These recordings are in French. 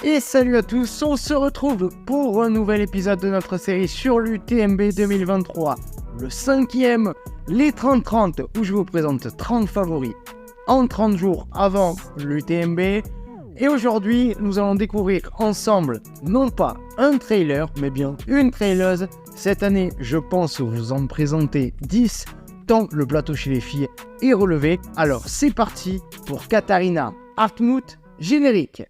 Et salut à tous, on se retrouve pour un nouvel épisode de notre série sur l'UTMB 2023, le 5e, les 30-30, où je vous présente 30 favoris en 30 jours avant l'UTMB. Et aujourd'hui, nous allons découvrir ensemble, non pas un trailer, mais bien une traileuse. Cette année, je pense vous en présenter 10, tant le plateau chez les filles est relevé. Alors c'est parti pour Katharina Hartmut, générique.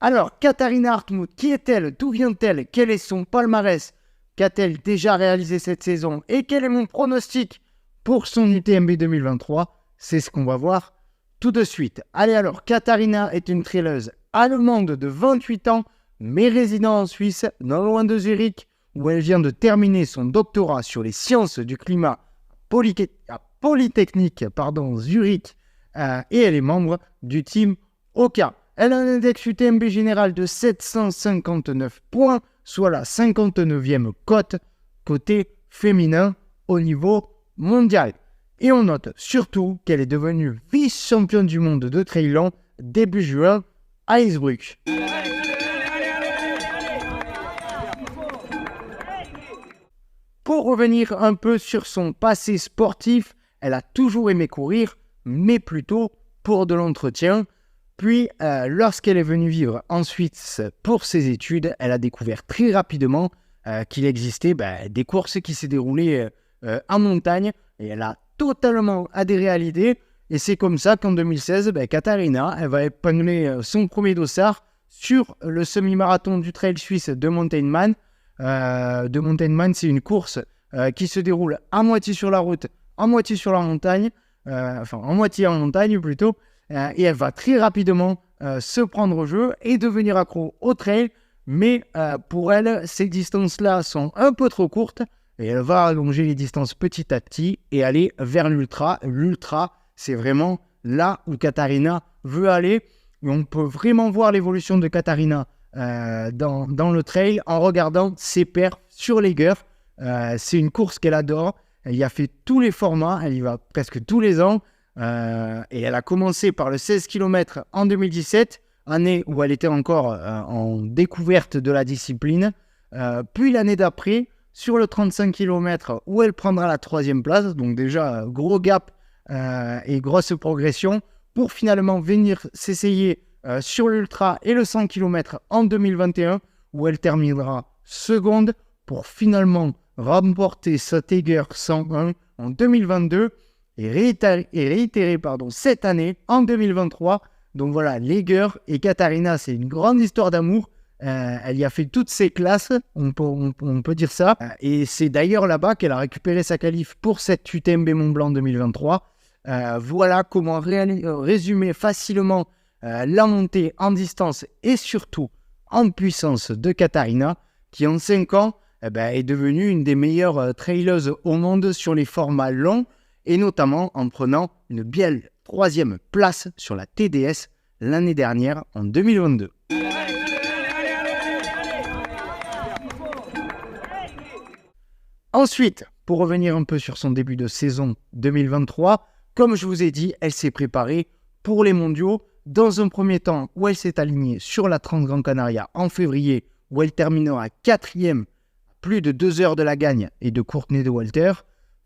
Alors, Katharina Hartmut, qui est-elle? D'où vient-elle? Quel est son palmarès? Qu'a-t-elle déjà réalisé cette saison? Et quel est mon pronostic pour son UTMB 2023? C'est ce qu'on va voir tout de suite. Allez alors, Katharina est une traileuse allemande de 28 ans, mais résidant en Suisse, non loin de Zurich, où elle vient de terminer son doctorat sur les sciences du climat à Polytechnique Zurich, et elle est membre du team OCA. Elle a un index UTMB général de 759 points, soit la 59e cote côté féminin au niveau mondial. Et on note surtout qu'elle est devenue vice-championne du monde de trail long début juin à Innsbruck. Pour revenir un peu sur son passé sportif, elle a toujours aimé courir, mais plutôt pour de l'entretien. Puis, lorsqu'elle est venue vivre en Suisse pour ses études, elle a découvert très rapidement qu'il existait des courses qui s'est déroulées en montagne. Et elle a totalement adhéré à l'idée. Et c'est comme ça qu'en 2016, Katharina, elle va épingler son premier dossard sur le semi-marathon du trail suisse de Mountain Man. C'est une course qui se déroule à moitié sur la route, à moitié sur la montagne. En moitié en montagne plutôt. Et elle va très rapidement se prendre au jeu et devenir accro au trail. Mais pour elle, ces distances-là sont un peu trop courtes. Et elle va allonger les distances petit à petit et aller vers l'ultra. L'ultra, c'est vraiment là où Katharina veut aller. Et on peut vraiment voir l'évolution de Katharina dans le trail en regardant ses perfs sur l'Eiger. C'est une course qu'elle adore. Elle y a fait tous les formats. Elle y va presque tous les ans. Et elle a commencé par le 16 km en 2017, année où elle était encore en découverte de la discipline. Puis l'année d'après, sur le 35 km, où elle prendra la 3e place. Donc déjà, gros gap et grosse progression pour finalement venir s'essayer sur l'ultra et le 100 km en 2021, où elle terminera seconde pour finalement remporter sa Eiger 101 en 2022. Et réitéré cette année, en 2023. Donc voilà, l'Eiger et Katharina, c'est une grande histoire d'amour. Elle y a fait toutes ses classes, on peut dire ça. Et c'est d'ailleurs là-bas qu'elle a récupéré sa qualif pour cette UTMB Mont-Blanc 2023. Voilà comment résumer facilement la montée en distance et surtout en puissance de Katharina, qui en 5 ans est devenue une des meilleures traileuses au monde sur les formats longs, et notamment en prenant une belle 3e place sur la TDS l'année dernière en 2022. Ensuite, pour revenir un peu sur son début de saison 2023, comme je vous ai dit, elle s'est préparée pour les mondiaux. Dans un premier temps, où elle s'est alignée sur la Transgran Canaria en février, où elle terminera 4e, plus de 2 heures de la gagne et de Courtney Dauwalter.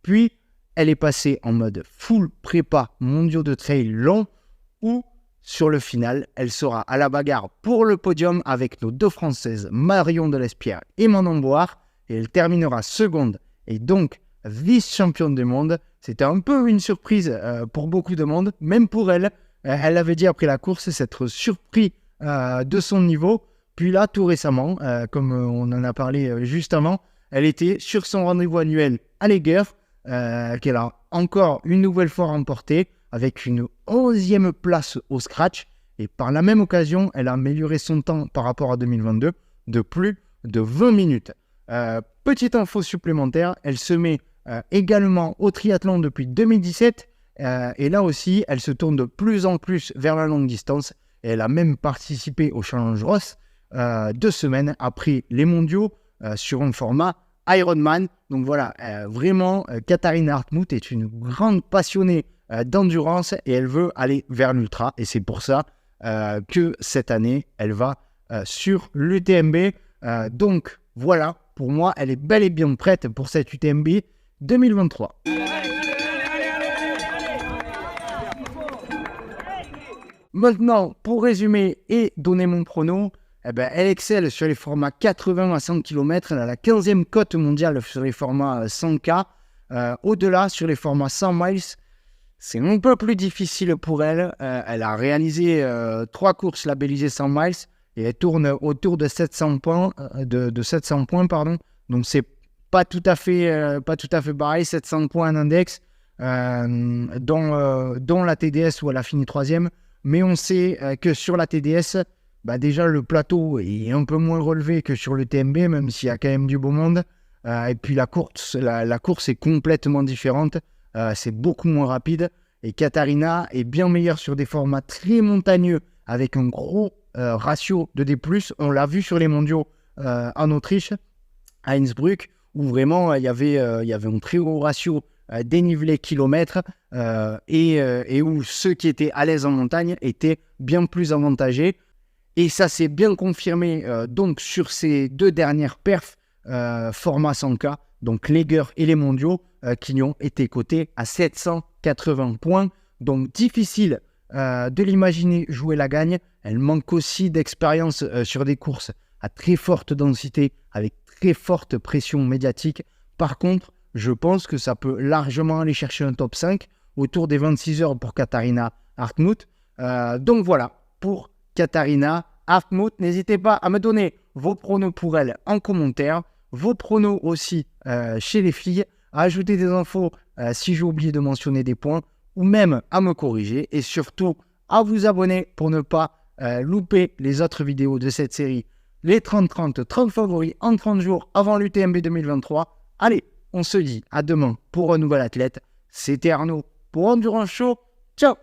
Puis, elle est passée en mode full prépa mondiaux de trail long, où sur le final, elle sera à la bagarre pour le podium avec nos 2 Françaises, Marion Delespierre et Manon Board, et elle terminera seconde et donc vice-championne du monde. C'était un peu une surprise pour beaucoup de monde, même pour elle. Elle avait dit après la course s'être surpris de son niveau. Puis là, tout récemment, comme on en a parlé juste avant, elle était sur son rendez-vous annuel à l'Eiger, qu'elle a encore une nouvelle fois remporté avec une 11e place au scratch. Et par la même occasion, elle a amélioré son temps par rapport à 2022 de plus de 20 minutes. Petite info supplémentaire, elle se met également au triathlon depuis 2017. Et là aussi, elle se tourne de plus en plus vers la longue distance. Et elle a même participé au Challenge Ross 2 semaines après les mondiaux sur un format Ironman. Donc voilà, vraiment, Katharina Hartmut est une grande passionnée d'endurance et elle veut aller vers l'ultra. Et c'est pour ça que cette année, elle va sur l'UTMB. Donc voilà, pour moi, elle est bel et bien prête pour cette UTMB 2023. Maintenant, pour résumer et donner mon prono, elle excelle sur les formats 80 à 100 km. Elle a la 15e cote mondiale sur les formats 100K. Au-delà, sur les formats 100 miles, c'est un peu plus difficile pour elle. Elle a réalisé 3 courses labellisées 100 miles et elle tourne autour de 700 points. Donc, c'est pas tout à fait pareil. 700 points en index, dont la TDS où elle a fini 3e. Mais on sait que sur la TDS, déjà le plateau est un peu moins relevé que sur le TMB, même s'il y a quand même du beau monde. Et puis la course est complètement différente. C'est beaucoup moins rapide. Et Katharina est bien meilleure sur des formats très montagneux avec un gros ratio de D+. On l'a vu sur les mondiaux en Autriche, à Innsbruck, où vraiment il y avait un très gros ratio dénivelé kilomètres et où ceux qui étaient à l'aise en montagne étaient bien plus avantagés. Et ça s'est bien confirmé donc sur ces 2 dernières perfs format 100K, donc les Gers et les mondiaux qui ont été cotés à 780 points. Donc difficile de l'imaginer jouer la gagne. Elle manque aussi d'expérience sur des courses à très forte densité avec très forte pression médiatique. Par contre, je pense que ça peut largement aller chercher un top 5 autour des 26 heures pour Katharina Hartmut. Donc voilà, pour Katharina Hartmut, n'hésitez pas à me donner vos pronos pour elle en commentaire, vos pronos aussi chez les filles, à ajouter des infos si j'ai oublié de mentionner des points, ou même à me corriger, et surtout à vous abonner pour ne pas louper les autres vidéos de cette série, les 30 favoris en 30 jours avant l'UTMB 2023. Allez, on se dit à demain pour un nouvel athlète. C'était Arnaud pour Endurance Show. Ciao!